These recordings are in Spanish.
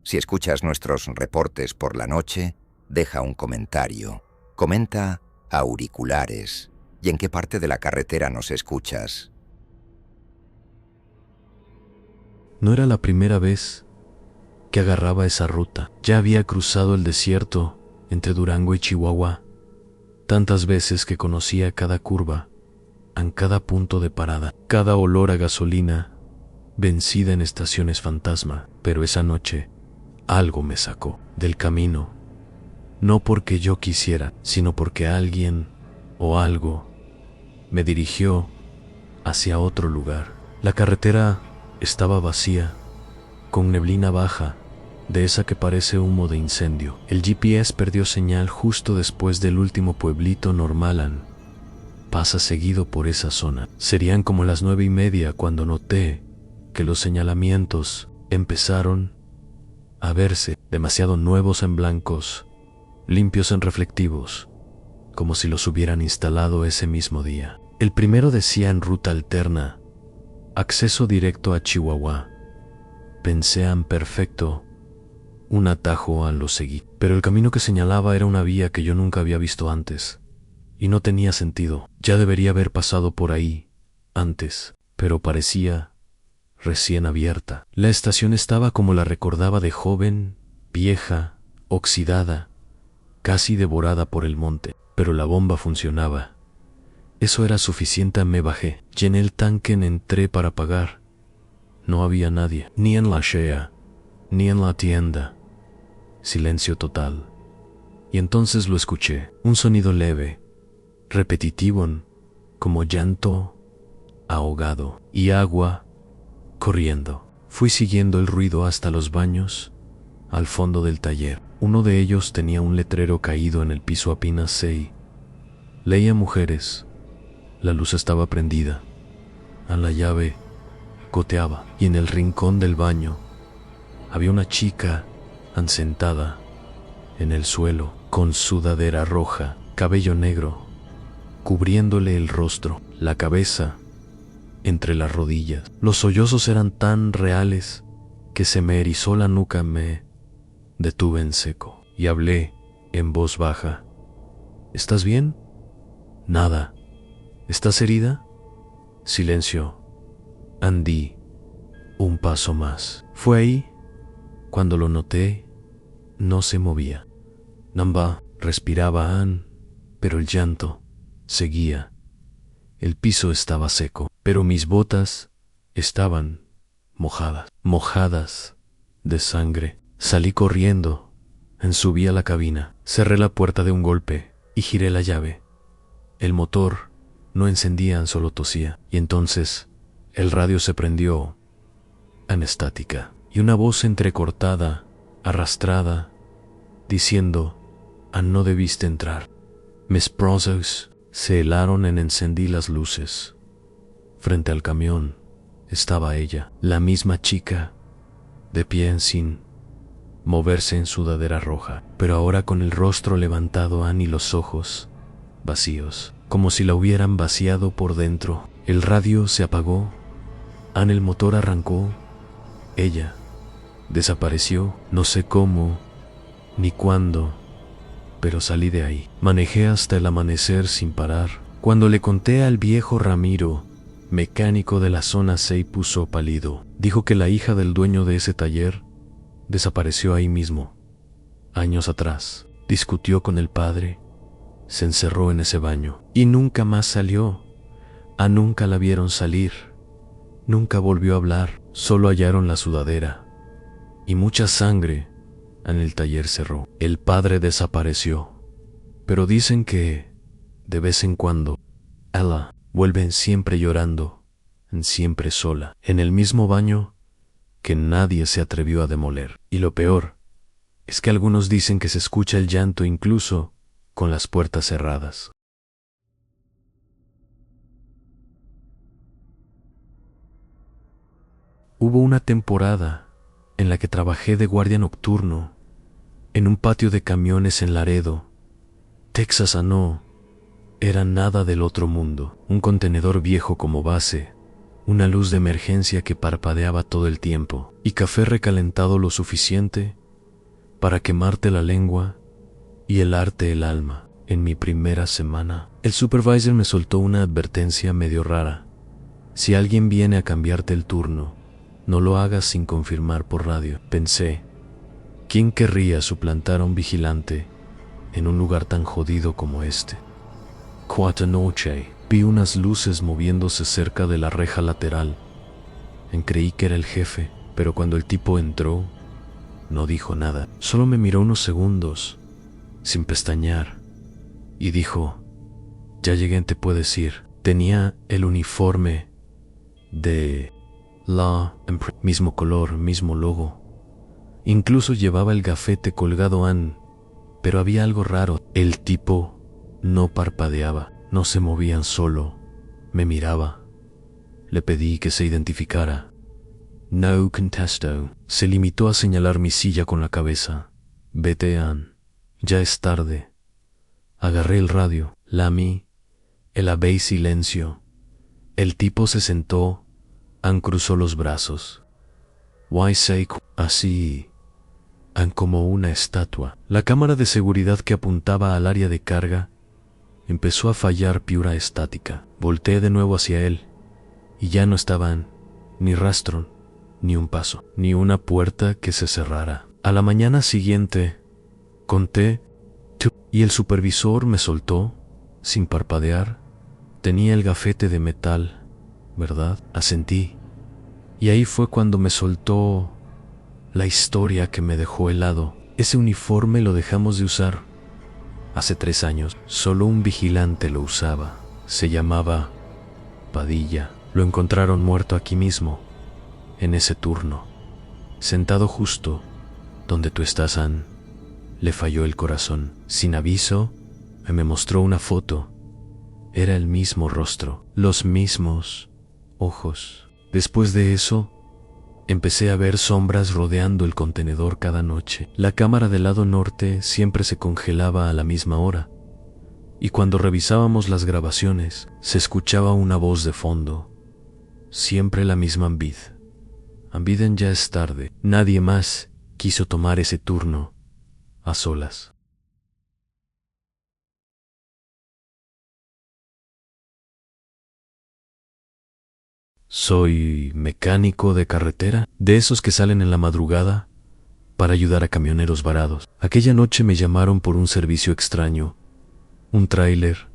Si escuchas nuestros reportes por la noche, deja un comentario. Comenta auriculares y en qué parte de la carretera nos escuchas. No era la primera vez que agarraba esa ruta. Ya había cruzado el desierto entre Durango y Chihuahua tantas veces que conocía cada curva, en cada punto de parada, cada olor a gasolina vencida en estaciones fantasma. Pero esa noche algo me sacó del camino, no porque yo quisiera, sino porque alguien o algo me dirigió hacia otro lugar. La carretera estaba vacía, con neblina baja, de esa que parece humo de incendio. El GPS perdió señal justo después del último pueblito. Normalan pasa seguido por esa zona. Serían como las 9:30 cuando noté que los señalamientos empezaron a verse demasiado nuevos en blancos, limpios en reflectivos, como si los hubieran instalado ese mismo día. El primero decía en ruta alterna, acceso directo a Chihuahua. Pensé en perfecto, un atajo lo seguí. Pero el camino que señalaba era una vía que yo nunca había visto antes, y no tenía sentido. Ya debería haber pasado por ahí antes, pero parecía recién abierta. La estación estaba como la recordaba de joven, vieja, oxidada, casi devorada por el monte, pero la bomba funcionaba. Eso era suficiente. Me bajé, llené el tanque, entré para pagar. No había nadie, ni en la Shea, ni en la tienda. Silencio total. Y entonces lo escuché, un sonido leve, repetitivo, como llanto ahogado, y agua corriendo. Fui siguiendo el ruido hasta los baños, al fondo del taller. Uno de ellos tenía un letrero caído en el piso apenas 6. Leía mujeres. La luz estaba prendida. A la llave goteaba, y en el rincón del baño había una chica sentada en el suelo, con sudadera roja, cabello negro, cubriéndole el rostro, la cabeza entre las rodillas. Los sollozos eran tan reales que se me erizó la nuca. Me detuve en seco y hablé en voz baja. ¿Estás bien? Nada. ¿Estás herida? Silencio. Andí un paso más. Fue ahí cuando lo noté. No se movía. Namba respiraba pero el llanto seguía. El piso estaba seco, pero mis botas estaban mojadas de sangre. Salí corriendo, subí a la cabina, cerré la puerta de un golpe y giré la llave. El motor no encendía, solo tosía. Y entonces el radio se prendió en estática y una voz entrecortada, arrastrada, diciendo: no debiste entrar. Mis brazos se helaron. Encendí las luces. Frente al camión estaba ella, la misma chica, de pie sin moverse, en sudadera roja, pero ahora con el rostro levantado y los ojos vacíos, como si la hubieran vaciado por dentro. El radio se apagó. El motor arrancó. Ella desapareció. No sé cómo ni cuándo, pero salí de ahí. Manejé hasta el amanecer sin parar. Cuando le conté al viejo Ramiro, mecánico de la zona 6, puso pálido. Dijo que la hija del dueño de ese taller desapareció ahí mismo, años atrás. Discutió con el padre, se encerró en ese baño y nunca más salió. Nunca la vieron salir, nunca volvió a hablar. Solo hallaron la sudadera y mucha sangre en el taller. Cerró. El padre desapareció, pero dicen que de vez en cuando ella vuelve, siempre llorando, siempre sola, en el mismo baño que nadie se atrevió a demoler. Y lo peor es que algunos dicen que se escucha el llanto incluso con las puertas cerradas. Hubo una temporada en la que trabajé de guardia nocturno en un patio de camiones en Laredo, Texas. No era nada del otro mundo. Un contenedor viejo como base una luz de emergencia que parpadeaba todo el tiempo, y café recalentado lo suficiente para quemarte la lengua y helarte el alma. En mi primera semana, el supervisor me soltó una advertencia medio rara. Si alguien viene a cambiarte el turno, no lo hagas sin confirmar por radio. Pensé, ¿quién querría suplantar a un vigilante en un lugar tan jodido como este? Cuarta noche, vi unas luces moviéndose cerca de la reja lateral. Creí que era el jefe, pero cuando el tipo entró, no dijo nada. Solo me miró unos segundos, sin pestañear, y dijo, ya llegué, te puedes ir. Tenía el uniforme de la empresa, mismo color, mismo logo. Incluso llevaba el gafete colgado pero había algo raro. El tipo no parpadeaba, no se movían, solo me miraba. Le pedí que se identificara. No contestó. Se limitó a señalar mi silla con la cabeza. Vete, Ann. Ya es tarde. Agarré el radio, lamí, elabé silencio. El tipo se sentó, cruzó los brazos. Así, como una estatua. La cámara de seguridad que apuntaba al área de carga empezó a fallar pura estática. Volteé de nuevo hacia él, y ya no estaban ni rastro, ni un paso, ni una puerta que se cerrara. A la mañana siguiente, conté, y el supervisor me soltó, sin parpadear. Tenía el gafete de metal, ¿verdad? Asentí. Y ahí fue cuando me soltó la historia que me dejó helado. Ese uniforme lo dejamos de usar hace 3 años. Solo un vigilante lo usaba. Se llamaba Padilla. Lo encontraron muerto aquí mismo, en ese turno, sentado justo donde tú estás, Ann. Le falló el corazón. Sin aviso, me mostró una foto. Era el mismo rostro, los mismos ojos. Después de eso, empecé a ver sombras rodeando el contenedor cada noche. La cámara del lado norte siempre se congelaba a la misma hora, y cuando revisábamos las grabaciones, se escuchaba una voz de fondo. Siempre la misma Ambid. Ambiden, ya es tarde. Nadie más quiso tomar ese turno a solas. Soy mecánico de carretera, de esos que salen en la madrugada para ayudar a camioneros varados. Aquella noche me llamaron por un servicio extraño. Un tráiler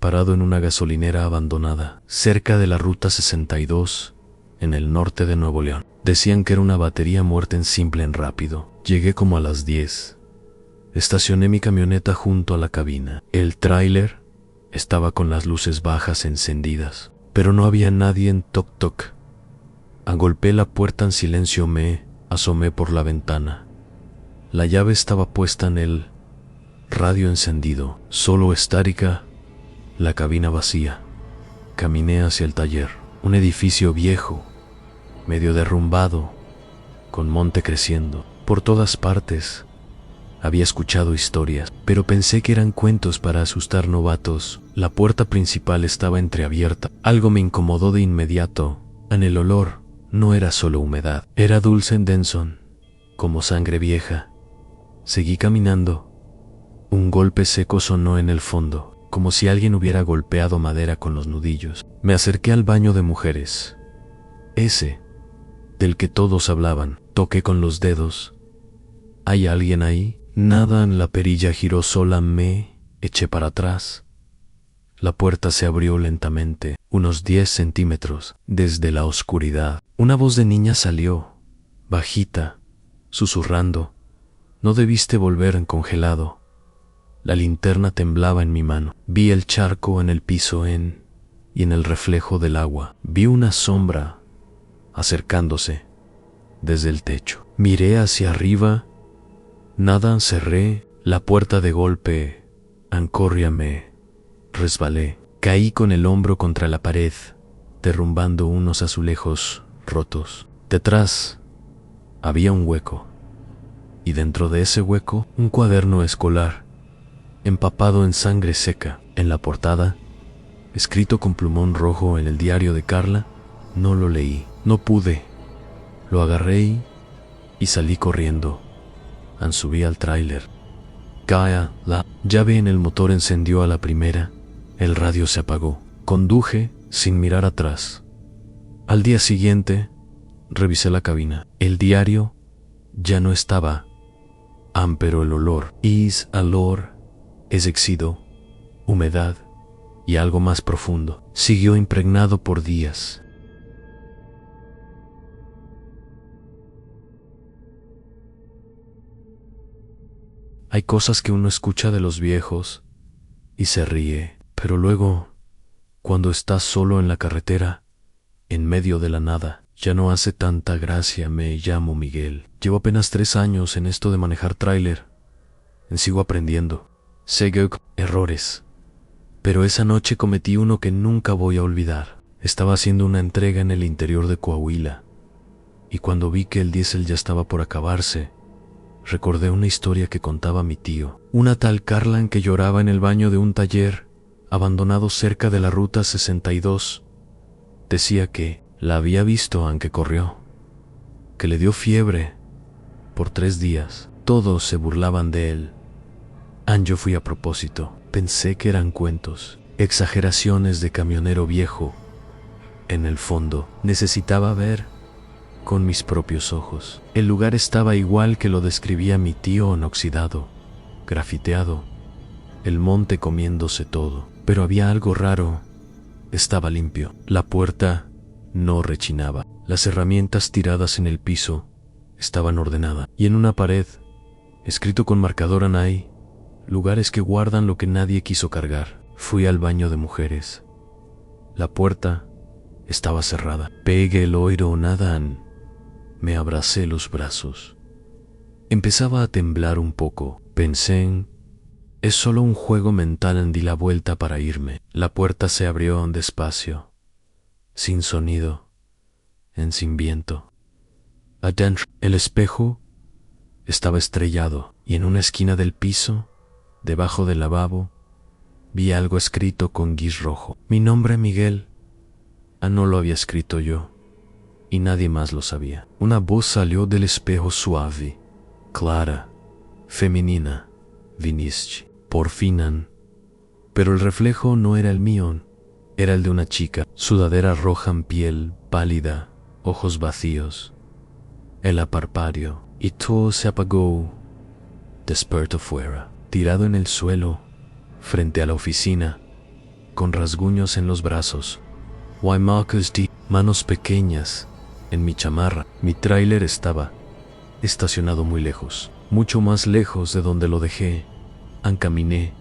parado en una gasolinera abandonada, cerca de la Ruta 62, en el norte de Nuevo León. Decían que era una batería muerta en simple en rápido. Llegué como a las 10. Estacioné mi camioneta junto a la cabina. El tráiler estaba con las luces bajas encendidas, pero no había nadie en toc toc. Agolpeé la puerta en silencio, me asomé por la ventana. La llave estaba puesta en el radio encendido, solo estática, la cabina vacía. Caminé hacia el taller, un edificio viejo, medio derrumbado, con monte creciendo por todas partes. Había escuchado historias, pero pensé que eran cuentos para asustar novatos. La puerta principal estaba entreabierta. Algo me incomodó de inmediato. En el olor no era solo humedad, era dulce en Denson, como sangre vieja. Seguí caminando. Un golpe seco sonó en el fondo, como si alguien hubiera golpeado madera con los nudillos. Me acerqué al baño de mujeres, ese del que todos hablaban. Toqué con los dedos. ¿Hay alguien ahí? Nada. En la perilla giró sola. Me eché para atrás. La puerta se abrió lentamente, unos 10 centímetros desde la oscuridad. Una voz de niña salió, bajita, susurrando. No debiste volver, congelado. La linterna temblaba en mi mano. Vi el charco en el piso y en el reflejo del agua. Vi una sombra acercándose desde el techo. Miré hacia arriba. Nada. Cerré la puerta de golpe. Ancórriame. Resbalé. Caí con el hombro contra la pared, derrumbando unos azulejos rotos. Detrás había un hueco, y dentro de ese hueco un cuaderno escolar, empapado en sangre seca. En la portada, escrito con plumón rojo en el diario de Carla, No lo leí, no pude. Lo agarré y salí corriendo. Subí al tráiler. La llave en el motor encendió a la primera. El radio se apagó. Conduje sin mirar atrás. Al día siguiente, revisé la cabina. El diario ya no estaba. Pero el olor, éxito, humedad y algo más profundo, siguió impregnado por días. Hay cosas que uno escucha de los viejos y se ríe, pero luego, cuando estás solo en la carretera, en medio de la nada, ya no hace tanta gracia. Me llamo Miguel. Llevo apenas 3 años en esto de manejar tráiler. Sigo aprendiendo. Sé errores. Pero esa noche cometí uno que nunca voy a olvidar. Estaba haciendo una entrega en el interior de Coahuila, y cuando vi que el diésel ya estaba por acabarse, recordé una historia que contaba mi tío. Una tal Carlan que lloraba en el baño de un taller abandonado cerca de la ruta 62. Decía que la había visto aunque corrió, que le dio fiebre por 3 días. Todos se burlaban de él. Yo fui a propósito. Pensé que eran cuentos, exageraciones de camionero viejo. En el fondo, necesitaba ver con mis propios ojos. El lugar estaba igual que lo describía mi tío, oxidado, grafiteado, el monte comiéndose todo. Pero había algo raro. Estaba limpio. La puerta no rechinaba. Las herramientas tiradas en el piso estaban ordenadas. Y en una pared, escrito con marcador Anay, lugares que guardan lo que nadie quiso cargar. Fui al baño de mujeres. La puerta estaba cerrada. Pegué el oiro nadan. Me abracé los brazos. Empezaba a temblar un poco. Pensé en... es solo un juego mental. Di la vuelta para irme. La puerta se abrió despacio, sin sonido, sin viento. Adentro, el espejo estaba estrellado, y en una esquina del piso, debajo del lavabo, vi algo escrito con guis rojo. Mi nombre, Miguel. No lo había escrito yo, y nadie más lo sabía. Una voz salió del espejo suave, clara, femenina. Viniste, por fin. Pero el reflejo no era el mío, era el de una chica. Sudadera roja en piel, pálida, ojos vacíos. El aparpario, y todo se apagó. Despertó fuera, tirado en el suelo, frente a la oficina, con rasguños en los brazos. Marcos de manos pequeñas en mi chamarra. Mi tráiler estaba estacionado muy lejos, mucho más lejos de donde lo dejé. Caminé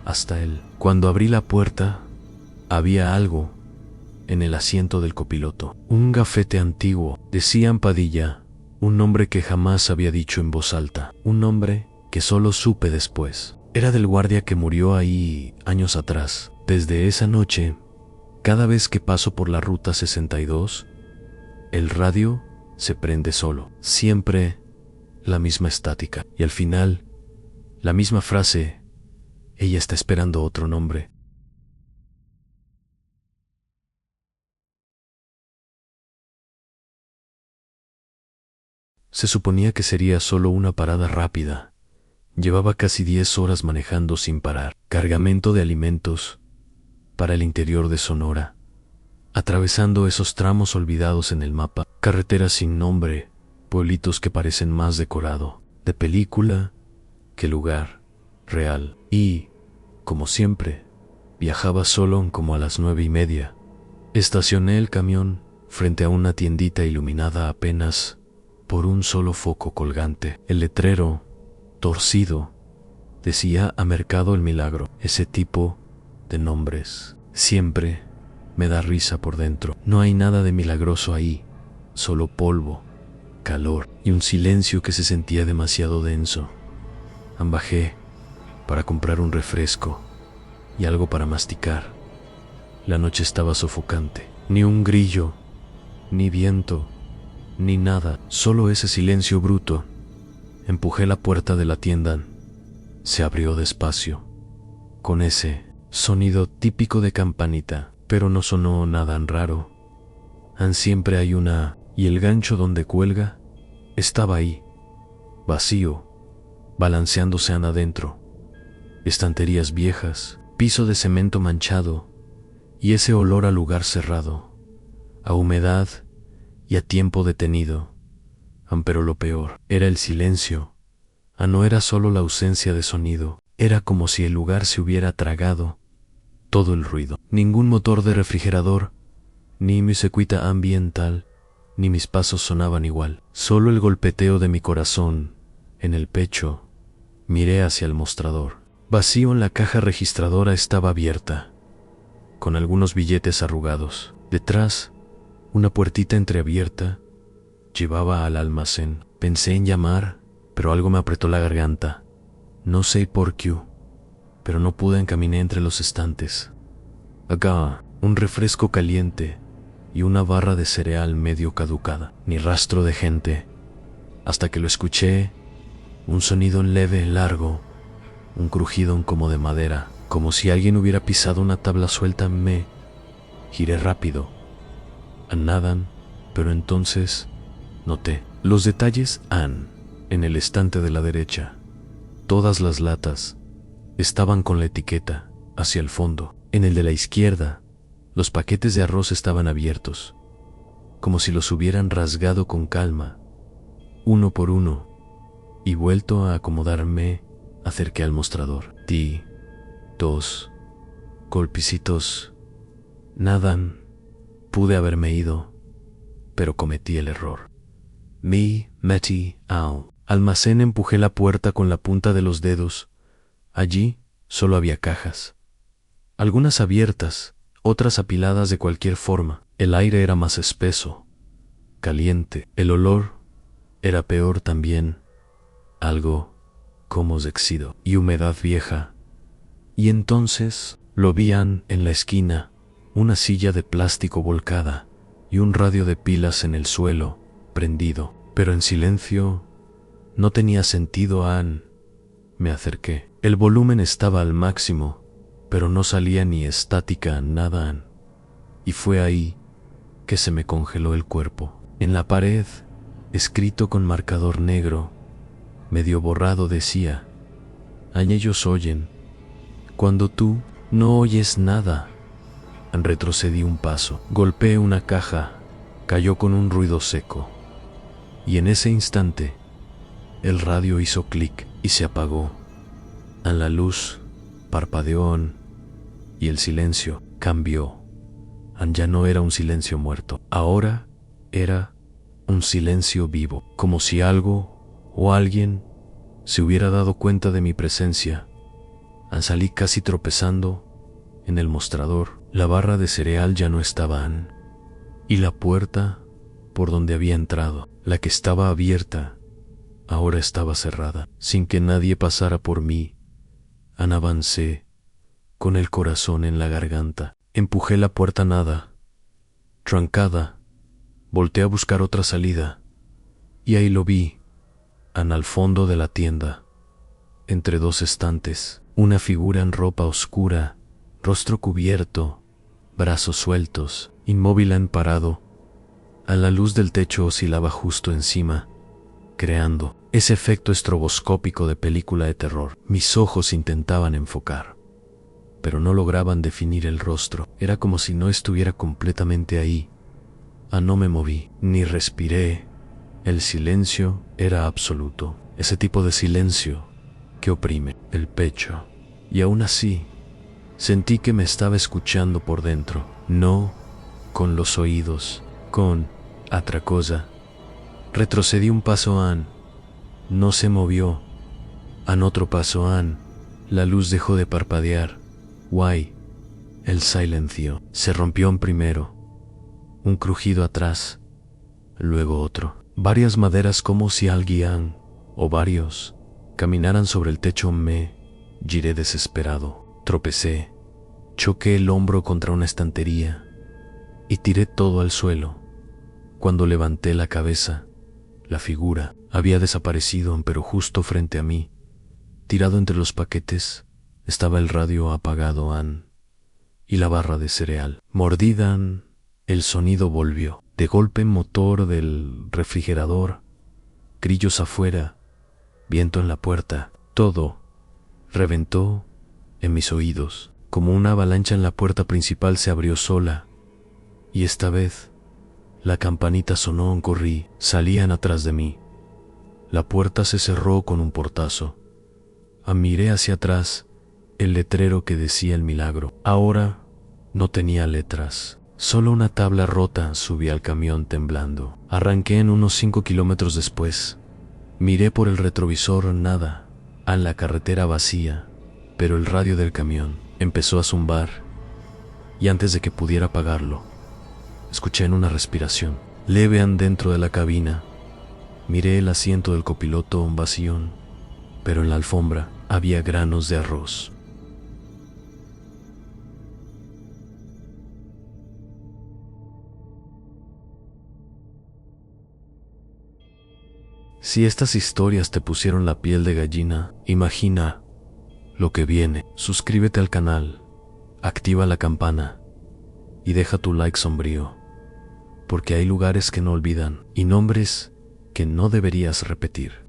hasta él. Cuando abrí la puerta, había algo en el asiento del copiloto. Un gafete antiguo. Decía Padilla, un nombre que jamás había dicho en voz alta. Un nombre que solo supe después. Era del guardia que murió ahí años atrás. Desde esa noche, cada vez que paso por la ruta 62, el radio se prende solo. Siempre la misma estática. Y al final, la misma frase: ella está esperando otro nombre. Se suponía que sería solo una parada rápida. Llevaba casi 10 horas manejando sin parar. Cargamento de alimentos para el interior de Sonora, atravesando esos tramos olvidados en el mapa. Carreteras sin nombre, pueblitos que parecen más decorado, de película que lugar real. Y, como siempre, viajaba solo como a las 9:30. Estacioné el camión frente a una tiendita iluminada apenas por un solo foco colgante. El letrero, torcido, decía: a Mercado El Milagro. Ese tipo de nombres siempre me da risa por dentro. No hay nada de milagroso ahí, solo polvo, calor y un silencio que se sentía demasiado denso. Bajé para comprar un refresco y algo para masticar. La noche estaba sofocante. Ni un grillo, ni viento, ni nada, solo ese silencio bruto. Empujé la puerta de la tienda. Se abrió despacio, con ese sonido típico de campanita, pero no sonó nada raro. siempre hay una... Y el gancho donde cuelga estaba ahí, vacío, balanceándose adentro. Estanterías viejas, piso de cemento manchado y ese olor a lugar cerrado, a humedad y a tiempo detenido. Pero lo peor era el silencio. No era solo la ausencia de sonido, era como si el lugar se hubiera tragado todo el ruido. Ningún motor de refrigerador, ni musiquita ambiental, ni mis pasos sonaban igual. Solo el golpeteo de mi corazón en el pecho. Miré hacia el mostrador. Vacío, en la caja registradora estaba abierta, con algunos billetes arrugados. Detrás, una puertita entreabierta llevaba al almacén. Pensé en llamar, pero algo me apretó la garganta. No sé por qué, pero no pude. Encaminé entre los estantes. Acá, un refresco caliente y una barra de cereal medio caducada. Ni rastro de gente, hasta que lo escuché. Un sonido leve, largo, un crujido como de madera, como si alguien hubiera pisado una tabla suelta. Me giré rápido. Nadan, pero entonces noté los detalles. En el estante de la derecha, todas las latas estaban con la etiqueta hacia el fondo. En el de la izquierda, los paquetes de arroz estaban abiertos, como si los hubieran rasgado con calma, uno por uno, y vuelto a acomodarme, acerqué al mostrador. Di 2 golpecitos. Nadan. Pude haberme ido, pero cometí el error. Me metí al almacén. Empujé la puerta con la punta de los dedos. Allí solo había cajas, algunas abiertas, otras apiladas de cualquier forma. El aire era más espeso, caliente. El olor era peor también, algo como óxido y humedad vieja. Y entonces lo vían en la esquina, una silla de plástico volcada y un radio de pilas en el suelo, prendido, pero en silencio. No tenía sentido. Me acerqué. El volumen estaba al máximo, pero no salía ni estática, nada. Y fue ahí que se me congeló el cuerpo. En la pared, escrito con marcador negro, medio borrado, decía: ellos oyen cuando tú no oyes nada. Retrocedí un paso. Golpeé una caja. Cayó con un ruido seco. Y en ese instante, el radio hizo clic y se apagó. La luz parpadeó y el silencio cambió. Ya no era un silencio muerto. Ahora era un silencio vivo, como si algo o alguien se hubiera dado cuenta de mi presencia. Salí casi tropezando en el mostrador. La barra de cereal ya no estaba. Y la puerta por donde había entrado, la que estaba abierta, ahora estaba cerrada. Sin que nadie pasara por mí, avancé con el corazón en la garganta. Empujé la puerta, nada, trancada. Volteé a buscar otra salida, y ahí lo vi, al fondo de la tienda, entre dos estantes, una figura en ropa oscura, rostro cubierto, brazos sueltos, inmóvil parado. La luz del techo oscilaba justo encima, creando ese efecto estroboscópico de película de terror. Mis ojos intentaban enfocar, pero no lograban definir el rostro. Era como si no estuviera completamente ahí. No me moví, ni respiré. El silencio era absoluto, ese tipo de silencio que oprime el pecho. Y aún así, sentí que me estaba escuchando por dentro, no con los oídos, con otra cosa. Retrocedí un paso. No se movió. Otro paso. La luz dejó de parpadear. El silencio se rompió en primero. Un crujido atrás, luego otro. Varias maderas, como si alguien, o varios, caminaran sobre el techo. Me giré desesperado. Tropecé. Choqué el hombro contra una estantería y tiré todo al suelo. Cuando levanté la cabeza, la figura había desaparecido, pero justo frente a mí, tirado entre los paquetes, estaba el radio apagado y la barra de cereal. Mordida, el sonido volvió. De golpe, motor del refrigerador, grillos afuera, viento en la puerta, todo reventó en mis oídos. Como una avalancha en la puerta principal se abrió sola, y esta vez la campanita sonó. Corrí, salían atrás de mí. La puerta se cerró con un portazo. Miré hacia atrás el letrero que decía El Milagro. Ahora no tenía letras, solo una tabla rota. Subí al camión temblando. Arranqué en unos 5 kilómetros después. Miré por el retrovisor, nada, en la carretera vacía, pero el radio del camión empezó a zumbar, y antes de que pudiera apagarlo, escuché una respiración leve dentro de la cabina. Miré el asiento del copiloto vacío, pero en la alfombra había granos de arroz. Si estas historias te pusieron la piel de gallina, imagina lo que viene. Suscríbete al canal, activa la campana y deja tu like sombrío, porque hay lugares que no olvidan y nombres que no deberías repetir.